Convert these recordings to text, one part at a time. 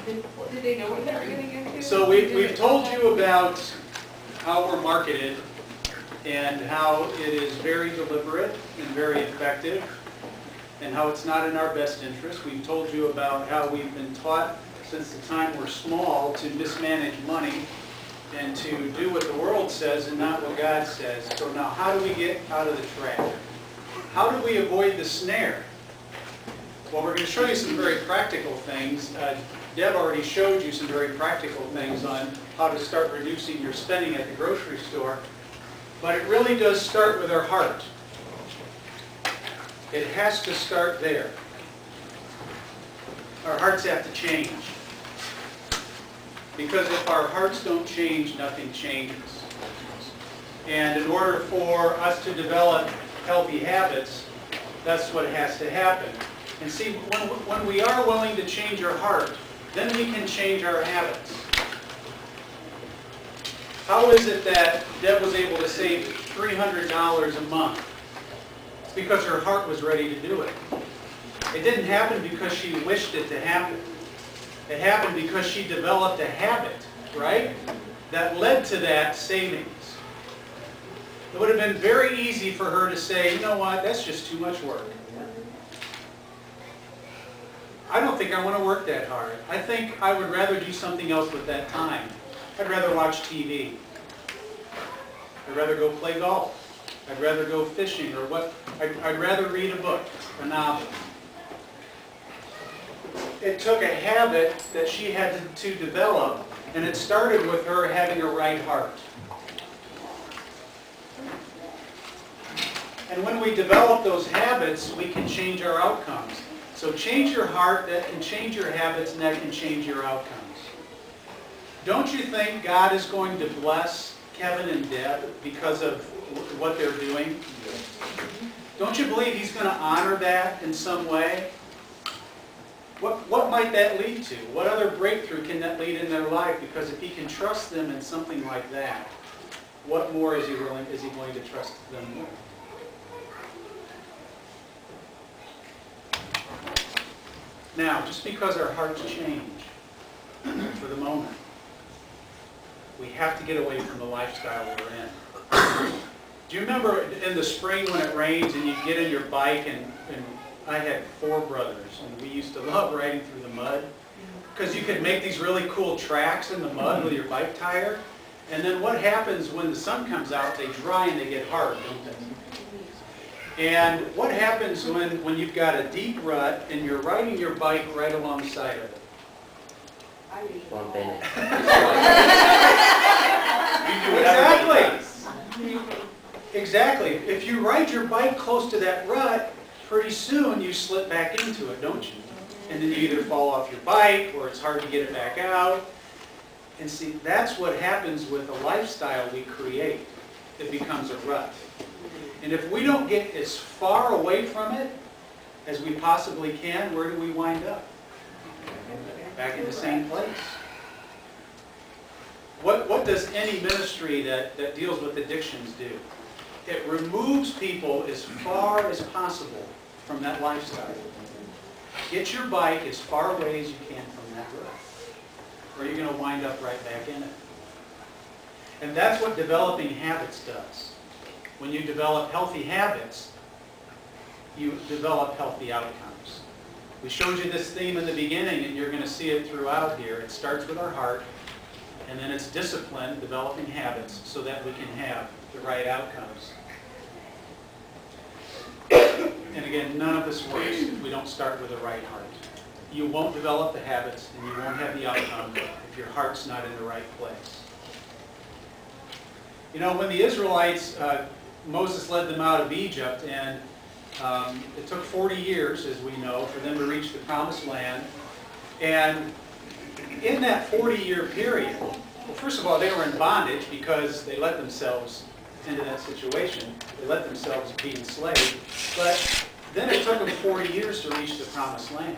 Did they know what they were getting into? So we've told you about how we're marketed and how it is very deliberate and very effective and how it's not in our best interest. We've told you about how we've been taught since the time we're small to mismanage money and to do what the world says and not what God says. So now how do we get out of the trap? How do we avoid the snare? Well, we're going to show you some very practical things. Deb already showed you some very practical things on how to start reducing your spending at the grocery store. But it really does start with our heart. It has to start there. Our hearts have to change. Because if our hearts don't change, nothing changes. And in order for us to develop healthy habits, that's what has to happen. And see, when we are willing to change our heart, then we can change our habits. How is it that Deb was able to save $300 a month? It's because her heart was ready to do it. It didn't happen because she wished it to happen. It happened because she developed a habit, right, that led to that savings. It would have been very easy for her to say, you know what, that's just too much work. I don't think I want to work that hard. I think I would rather do something else with that time. I'd rather watch TV. I'd rather go play golf. I'd rather go fishing or what. I'd rather read a book, a novel. It took a habit that she had to develop, and it started with her having a right heart. And when we develop those habits, we can change our outcomes. So change your heart, that can change your habits, and that can change your outcomes. Don't you think God is going to bless Kevin and Deb because of what they're doing? Don't you believe He's going to honor that in some way? What might that lead to? What other breakthrough can that lead in their life? Because if He can trust them in something like that, what more is He going to trust them with? Now, just because our hearts change for the moment, we have to get away from the lifestyle we're in. Do you remember in the spring when it rains and you get in your bike, and I had 4 brothers, and we used to love riding through the mud because you could make these really cool tracks in the mud with your bike tire, and then what happens when the sun comes out, they dry and they get hard, don't they? And what happens when you've got a deep rut and you're riding your bike right alongside of it? Bump in it. Exactly. Exactly. If you ride your bike close to that rut, pretty soon you slip back into it, don't you? And then you either fall off your bike or it's hard to get it back out. And see, that's what happens with a lifestyle we create. It becomes a rut. And if we don't get as far away from it as we possibly can, where do we wind up? Back in the same place. What does any ministry that deals with addictions do? It removes people as far as possible from that lifestyle. Get your bike as far away as you can from that rut, or you're going to wind up right back in it. And that's what developing habits does. When you develop healthy habits, you develop healthy outcomes. We showed you this theme in the beginning, and you're going to see it throughout here. It starts with our heart, and then it's discipline, developing habits, so that we can have the right outcomes. And again, none of this works if we don't start with the right heart. You won't develop the habits, and you won't have the outcome if your heart's not in the right place. You know, when the Israelites, Moses led them out of Egypt, and it took 40 years, as we know, for them to reach the Promised Land. And in that 40-year period, well, first of all, they were in bondage because they let themselves into that situation. They let themselves be enslaved. But then it took them 40 years to reach the Promised Land.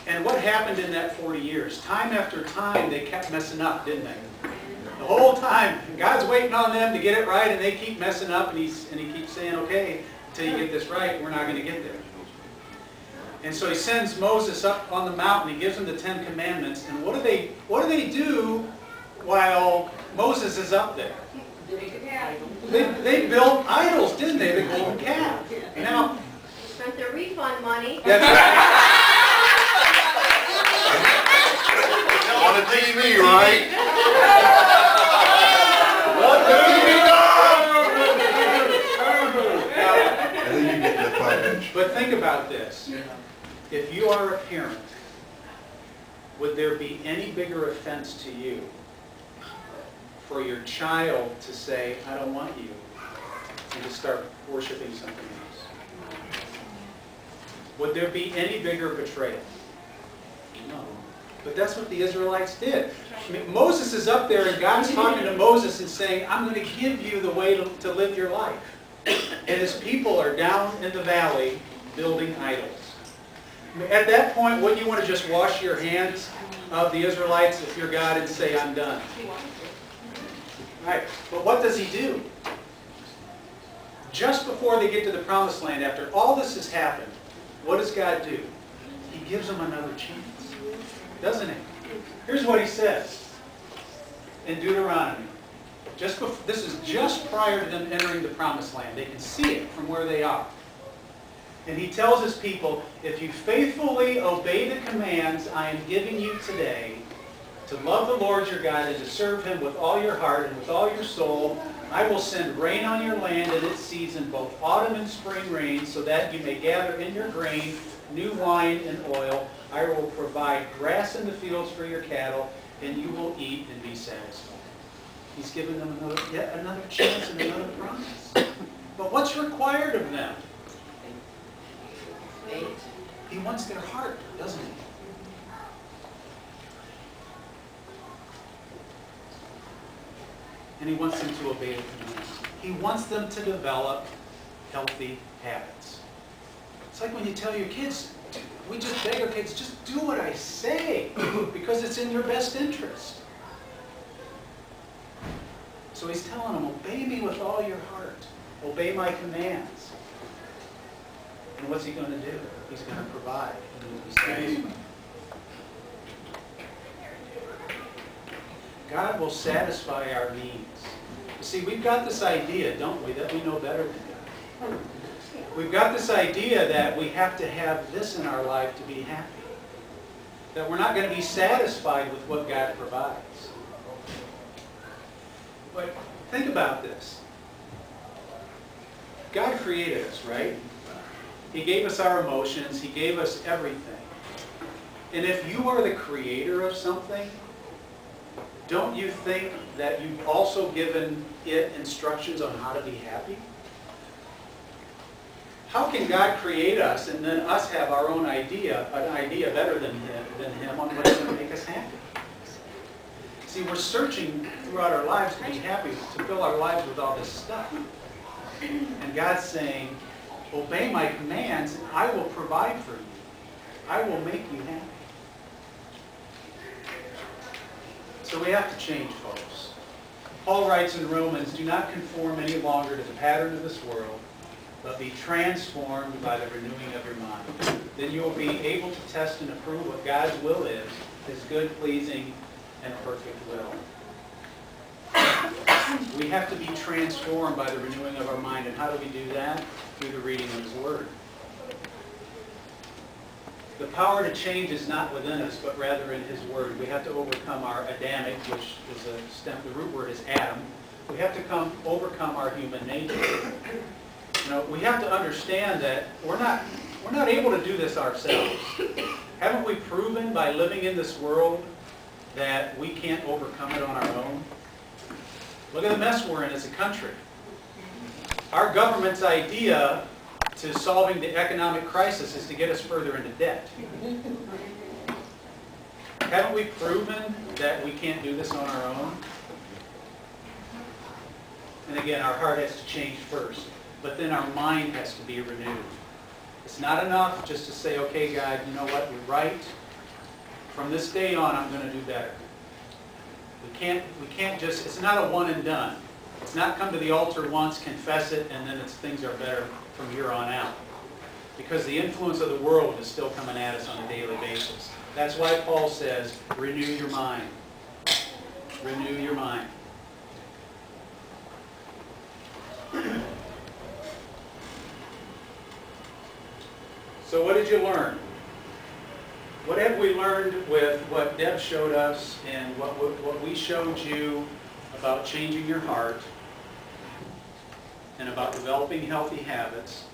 And what happened in that 40 years? Time after time, they kept messing up, didn't they? The whole time, God's waiting on them to get it right, and they keep messing up, and He keeps saying, okay, until you get this right, we're not going to get there. And so he sends Moses up on the mountain. He gives him the 10 Commandments. And what do they do while Moses is up there? They built idols, didn't they? The golden calf. Now, Spent their refund money. On the TV, right? And then you get the financial. but think about this. If you are a parent, would there be any bigger offense to you for your child to say, I don't want you, and to start worshiping something else? Would there be any bigger betrayal? No. But that's what the Israelites did. I mean, Moses is up there and God's talking to Moses and saying, I'm going to give you the way to live your life. And his people are down in the valley building idols. At that point, wouldn't you want to just wash your hands of the Israelites if you're God and say, I'm done? Right. But what does he do? Just before they get to the promised land, after all this has happened, what does God do? He gives them another chance, doesn't he? Here's what he says in Deuteronomy. This is just prior to them entering the promised land. They can see it from where they are. And he tells his people, if you faithfully obey the commands I am giving you today, to love the Lord your God and to serve him with all your heart and with all your soul, I will send rain on your land in its season, both autumn and spring rain, so that you may gather in your grain, new wine and oil. I will provide grass in the fields for your cattle, and you will eat and be satisfied. He's given them yet another chance and another promise. But what's required of them? He wants their heart, doesn't he? And he wants them to obey the commands. He wants them to develop healthy habits. It's like when you tell your kids, we just beg our kids, just do what I say, because it's in your best interest. So he's telling them, obey me with all your heart. Obey my commands. And what's he going to do? He's going to provide. And he'll be satisfied. God will satisfy our needs. You see, we've got this idea, don't we, that we know better than God. We've got this idea that we have to have this in our life to be happy. That we're not going to be satisfied with what God provides. But think about this. God created us, right? He gave us our emotions. He gave us everything. And if you are the creator of something, don't you think that you've also given it instructions on how to be happy? How can God create us and then us have our own idea, an idea better than Him on what's going to make us happy? See, we're searching throughout our lives to be happy, to fill our lives with all this stuff. And God's saying, obey my commands and I will provide for you. I will make you happy. So we have to change, folks. Paul writes in Romans, do not conform any longer to the pattern of this world, but be transformed by the renewing of your mind. Then you will be able to test and approve what God's will is, His good, pleasing, and perfect will. We have to be transformed by the renewing of our mind. And how do we do that? Through the reading of His Word. The power to change is not within us, but rather in His Word. We have to overcome our Adamic, which is a stem, the root word is Adam. We have to overcome our human nature. You know, we have to understand that we're not able to do this ourselves. Haven't we proven by living in this world that we can't overcome it on our own? Look at the mess we're in as a country. Our government's idea to solving the economic crisis is to get us further into debt. Haven't we proven that we can't do this on our own? And again, our heart has to change first, but then our mind has to be renewed. It's not enough just to say, okay, God, you know what, you're right. From this day on, I'm going to do better. We can't just, it's not a one and done. It's not come to the altar once, confess it, and then things are better from here on out. because the influence of the world is still coming at us on a daily basis. That's why Paul says, renew your mind. Renew your mind. So what did you learn? What have we learned with what Deb showed us and what we showed you about changing your heart and about developing healthy habits?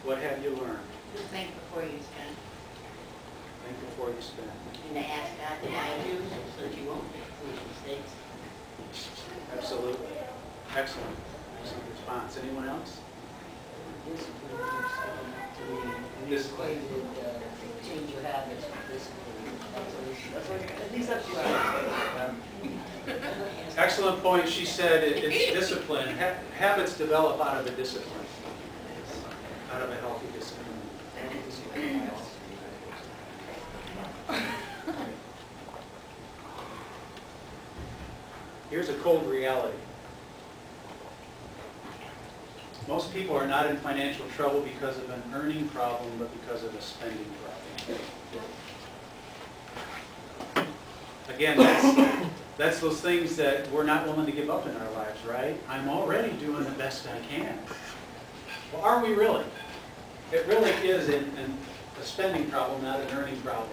What have you learned? Just think before you spend, Think before you spend. and to ask God to guide you so that you won't make foolish mistakes. Absolutely. Excellent. Excellent response. Anyone else? Discipline yourself to be equated, change your habits with discipline. At least that's what I think. Excellent point. She said it's discipline. Habits develop out of a discipline, out of a healthy discipline. Here's a cold reality. Most people are not in financial trouble because of an earning problem, but because of a spending problem. Again, that's those things that we're not willing to give up in our lives, right? I'm already doing the best I can. Well, are we really? It really is a spending problem, not an earning problem.